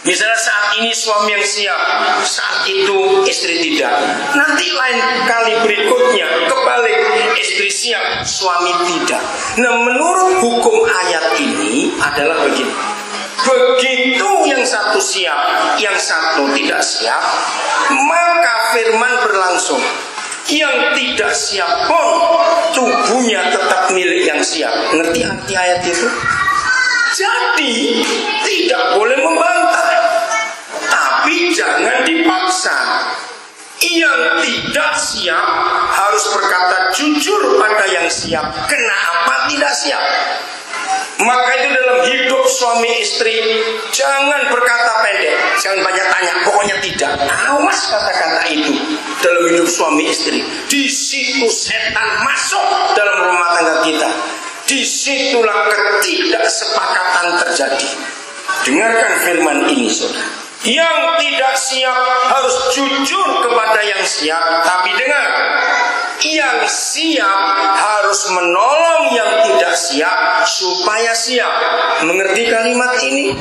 Misalnya saat ini suami yang siap, saat itu istri tidak. Nanti lain kali berikutnya kebalik, istri siap, suami tidak. Nah, menurut hukum ayat ini adalah begini. Begitu yang satu siap, yang satu tidak siap, maka firman berlangsung. Yang tidak siap pun tubuhnya tetap milik yang siap. Ngerti arti ayat itu? Jadi tidak boleh membantah, tapi jangan dipaksa. Yang tidak siap harus berkata jujur pada yang siap. Kenapa tidak siap? Maka itu dalam hidup suami istri, jangan berkata pendek, jangan banyak tanya, pokoknya tidak. Awas kata-kata itu dalam hidup suami istri. Di situ setan masuk dalam rumah tangga kita. Disitulah ketidaksepakatan terjadi. Dengarkan firman ini saudara. Yang tidak siap harus jujur kepada yang siap. Tapi dengar, yang siap harus menolong yang tidak siap supaya siap. Mengerti kalimat ini?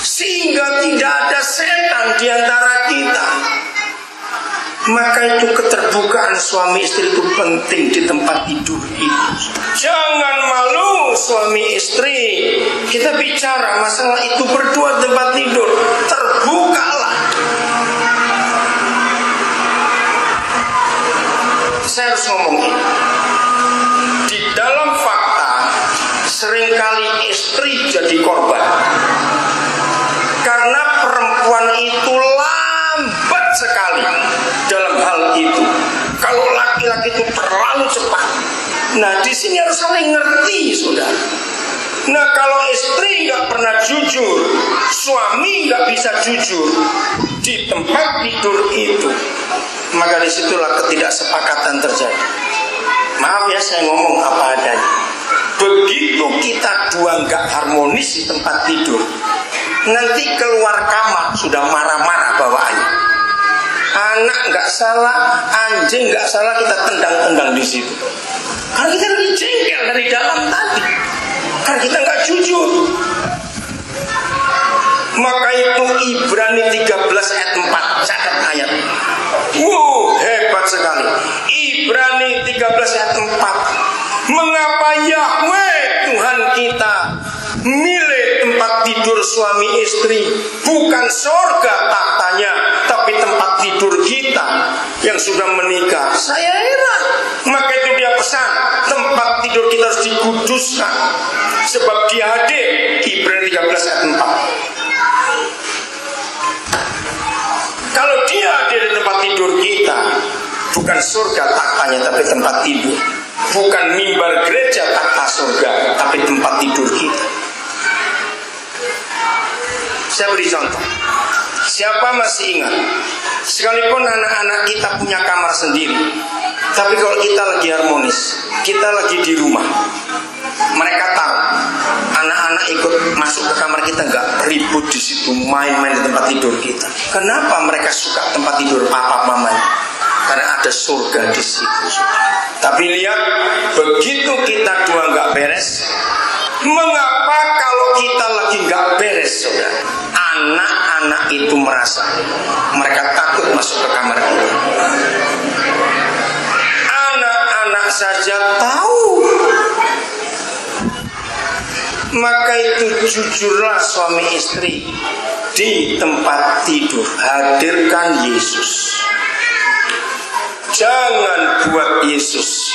Sehingga tidak ada setan di antara kita. Maka itu keterbukaan suami istri itu penting di tempat tidur itu. Jangan malu suami istri. Kita bicara masalah itu berdua di tempat tidur. Terbukalah. Saya harus ngomong ini. Di dalam fakta, seringkali istri jadi korban. Karena perempuan itu lambat sekali dalam hal itu. Kalau laki-laki itu terlalu cepat. Nah, di sini harus saling ngerti, saudara. Nah, kalau istri nggak pernah jujur, suami nggak bisa jujur di tempat tidur itu, maka disitulah ketidaksepakatan terjadi. Maaf ya, saya ngomong apa adanya. Begitu kita dua nggak harmonis di tempat tidur, nanti keluar kamar sudah marah-marah bawaannya. Anak nggak salah, anjing nggak salah, kita tendang-tendang di situ. Karena kita lebih jengkel dari dalam tadi. Karena kita nggak jujur. Maka itu Ibrani 13 ayat 4, catat ayat. Hebat sekali. Ibrani 13 ayat 4. Mengapa Yahweh Tuhan kita milih tempat tidur suami istri, bukan surga tahtanya, tapi tempat tidur kita yang sudah menikah. Saya heran. Maka itu dia pesan, tempat tidur kita harus dikuduskan, sebab dia hadir. Ibrani 13 ayat 4. Kalau dia hadir di tempat tidur kita, bukan surga tahtanya, tapi tempat tidur. Bukan mimbar gereja tahta surga, tapi tempat tidur kita. Saya beri contoh. Siapa masih ingat, sekalipun anak-anak kita punya kamar sendiri, tapi kalau kita lagi harmonis, kita lagi di rumah, mereka tahu anak-anak ikut masuk ke kamar kita, nggak ribut di situ, main-main di tempat tidur kita. Kenapa mereka suka tempat tidur papa mamanya? Karena ada surga di situ. Tapi lihat, begitu kita dua nggak beres, mengapa kalau kita lagi nggak beres, saudara? Anak-anak itu merasa mereka takut masuk ke kamar kita. Anak-anak saja tahu. Maka itu jujurlah suami istri di tempat tidur, hadirkan Yesus. Jangan buat Yesus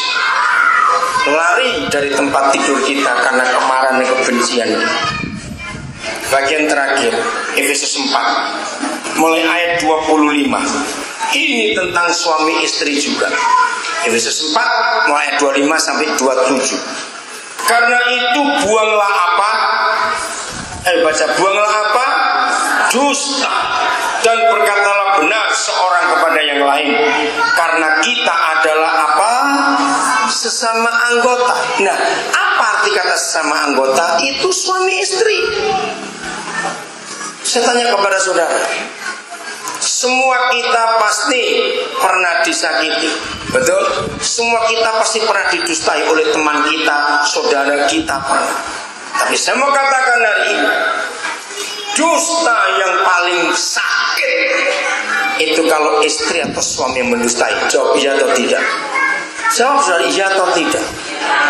lari dari tempat tidur kita karena kemarahan dan kebencian. Bagian terakhir, Efesus 4 mulai ayat 25. Ini tentang suami istri juga. Efesus 4 mulai ayat 25 sampai 27. Karena itu buanglah apa? Buanglah apa? Dusta. Dan berkatalah benar seorang kepada yang lain, karena kita adalah apa? Sesama anggota. Nah, apa arti kata sesama anggota? Itu suami istri. Saya tanya kepada saudara, semua kita pasti pernah disakiti, betul? Semua kita pasti pernah didustai oleh teman kita, saudara kita pernah. Tapi saya mau katakan hari ini, dusta yang paling sakit itu kalau istri atau suami yang mendustai. Jawab iya atau tidak? Jawab saudara, iya atau tidak?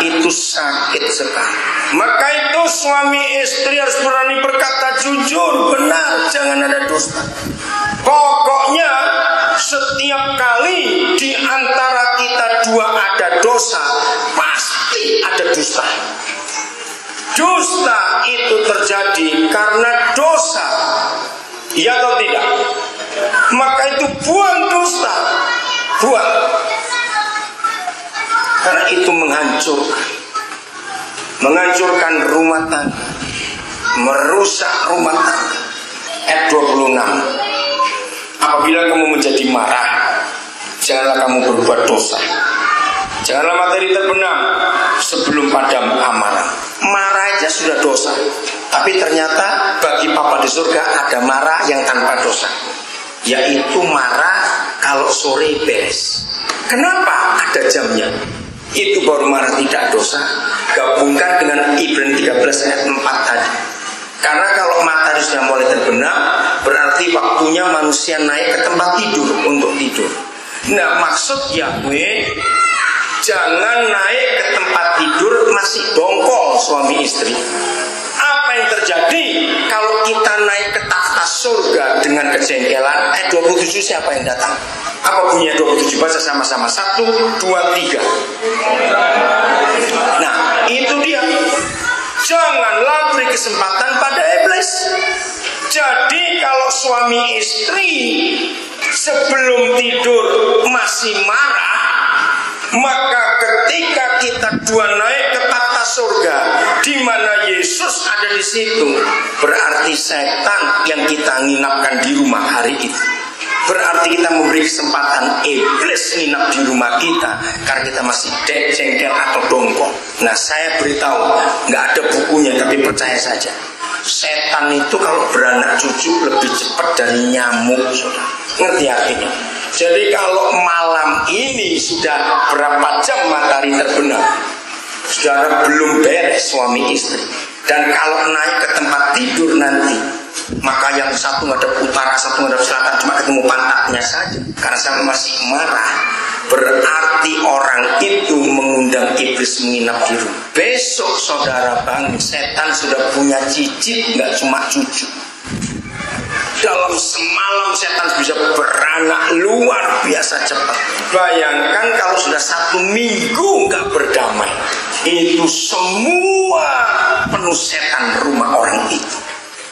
Itu sakit sekali. Maka itu suami istri harus berani berkata jujur, benar, jangan ada dusta. Pokoknya setiap kali di antara kita dua ada dosa, pasti ada dusta. Dusta itu terjadi karena dosa, iya atau tidak? Maka itu buang dusta, buang. Karena itu menghancurkan rumah tangga, merusak rumah tangga. Ayat 26. Apabila kamu menjadi marah, janganlah kamu berbuat dosa. Janganlah materi terbenam sebelum padam amarah. Marah aja sudah dosa, tapi ternyata bagi Papa di surga ada marah yang tanpa dosa, yaitu marah kalau sore beres. Kenapa? Ada jamnya. Itu baru marah tidak dosa. Gabungkan dengan Ibrani 13 ayat 4 tadi. Karena kalau matahari sudah mulai terbenam, berarti waktunya manusia naik ke tempat tidur untuk tidur. Nah, maksud Yahweh, jangan naik ke tempat tidur masih dongkol suami istri. Apa yang terjadi kalau kita naik ke tahta surga dengan kejengkelan? Ayat 27 siapa yang datang? Apa bunyinya 27? Baca sama-sama. 1, 2, 3. Nah, itu dia. Janganlah beri kesempatan pada iblis. Jadi kalau suami istri sebelum tidur masih marah, maka ketika kita dua naik ke tahta surga, di mana Yesus ada di situ, berarti setan yang kita nginapkan di rumah hari itu. Berarti kita memberi kesempatan iblis nginap di rumah kita karena kita masih jengkel atau dongkol. Nah, saya beritahu, nggak ada bukunya, tapi percaya saja, setan itu kalau beranak cucu lebih cepat dari nyamuk, saudara. Ngerti artinya? Jadi kalau malam ini sudah berapa jam matahari terbenam, saudara belum beres suami istri. Dan kalau naik ke tempat tidur nanti, maka yang satu ngadep utara, satu ngadep selatan, cuma ketemu pantatnya saja. Karena saya masih marah, berarti orang itu mengundang iblis menginap di rumah. Besok saudara bangun, setan sudah punya cicit, nggak cuma cucu. Dalam semalam setan bisa beranak luar biasa cepat. Bayangkan kalau sudah 1 minggu nggak berdamai, itu semua penuh setan rumah orang itu.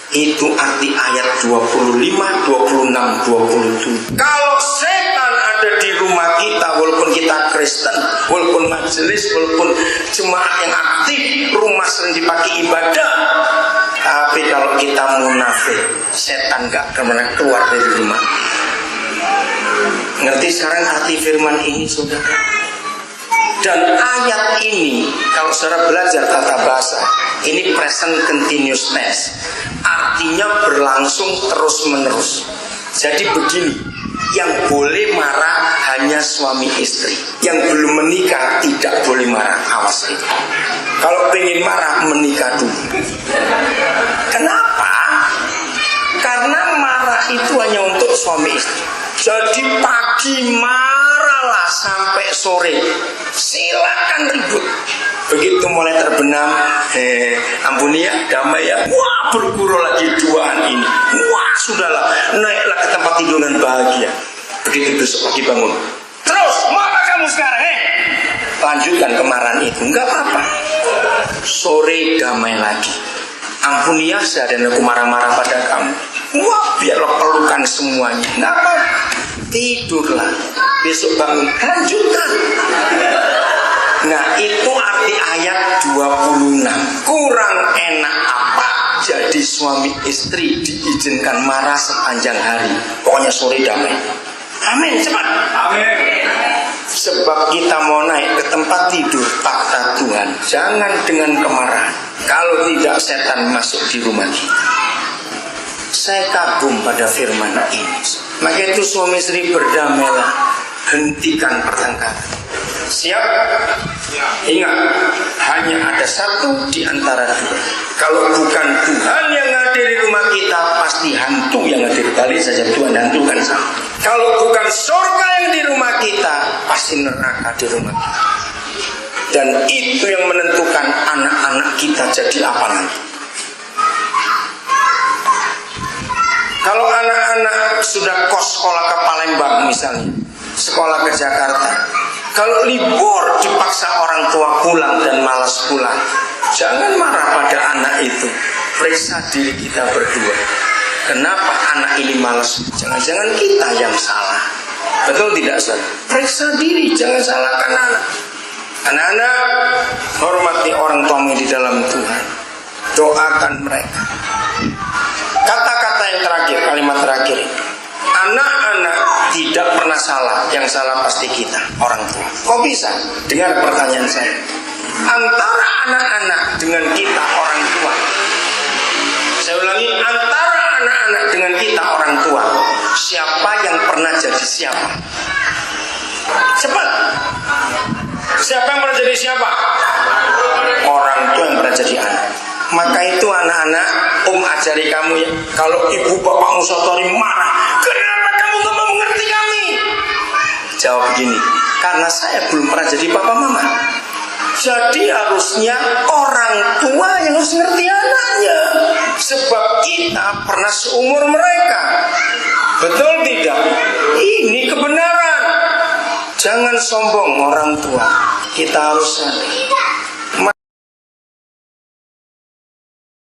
Itu arti ayat 25, 26, 27. Kalau setan ada di rumah kita, walaupun kita Kristen, walaupun majelis, walaupun jemaat yang aktif, rumah sering dipakai ibadah, tapi kalau kita munafik, setan gak pernah keluar dari rumah. Ngerti sekarang arti firman ini, saudara? Dan ayat ini, kalau saudara belajar tata bahasa, ini present continuous tense, artinya berlangsung terus menerus. Jadi begini, yang boleh marah hanya suami istri, yang belum menikah tidak boleh marah. Awas itu. Kalau pengen marah, menikah dulu. Kenapa? Karena marah itu hanya untuk suami istri. Jadi pagi marahlah sampai sore, silakan ribut. Begitu mulai terbenam, ampuni ya, damai ya, wah bergurau lagi duaan ini. Wah sudahlah, naiklah ke tempat tidur dan bahagia. Begitu besok pagi bangun, terus mau apa kamu sekarang? Lanjutkan kemarahan itu, nggak apa-apa. Sore damai lagi. Ampuni ya, dan aku marah-marah pada kamu. Wah biarlah pelukan semuanya, nggak apa-apa. Tidurlah, besok bangun, lanjutkan. Nah itu arti ayat 26. Kurang enak apa jadi suami istri diizinkan marah sepanjang hari. Pokoknya sore damai. Amin, cepat. Amin. Sebab kita mau naik ke tempat tidur takhta Tuhan, jangan dengan kemarahan. Kalau tidak setan masuk di rumah kita. Saya kagum pada firman ini. Maka itu suami istri berdamailah, hentikan pertengkaran. Siap? Ingat, hanya ada satu di antara dua. Kalau bukan Tuhan yang hadir di rumah kita, pasti hantu yang hadir. Balik saja, Tuhan hantu kan sama. Kalau bukan surga yang di rumah kita, pasti neraka di rumah kita. Dan itu yang menentukan anak-anak kita jadi apa nanti. Kalau anak-anak sudah kos sekolah ke Palembang misalnya, sekolah ke Jakarta, kalau libur dipaksa orang tua pulang dan malas pulang, jangan marah pada anak itu. Periksa diri kita berdua. Kenapa anak ini malas? Jangan-jangan kita yang salah. Betul tidak, saudara? Periksa diri, jangan salahkan anak. Anak-anak, hormati orang tuamu di dalam Tuhan. Doakan mereka. Kata-kata yang terakhir, kalimat terakhir. Anak-anak tidak pernah salah, yang salah pasti kita, orang tua. Kok bisa? Dengar pertanyaan saya. Antara anak-anak dengan kita, orang tua. Saya ulangi, antara anak-anak dengan kita, orang tua, siapa yang pernah jadi siapa? Cepat. Siapa yang pernah jadi siapa? Orang tua yang pernah jadi anak. Maka itu anak-anak, ajari kamu ya. Kalau ibu bapakmu suatu hari marah, kenapa kamu gak mau mengerti kami? Jawab begini, karena saya belum pernah jadi papa mama. Jadi harusnya orang tua yang harus ngerti anaknya. Sebab kita pernah seumur mereka. Betul tidak? Ini kebenaran. Jangan sombong orang tua. Kita harus sadar.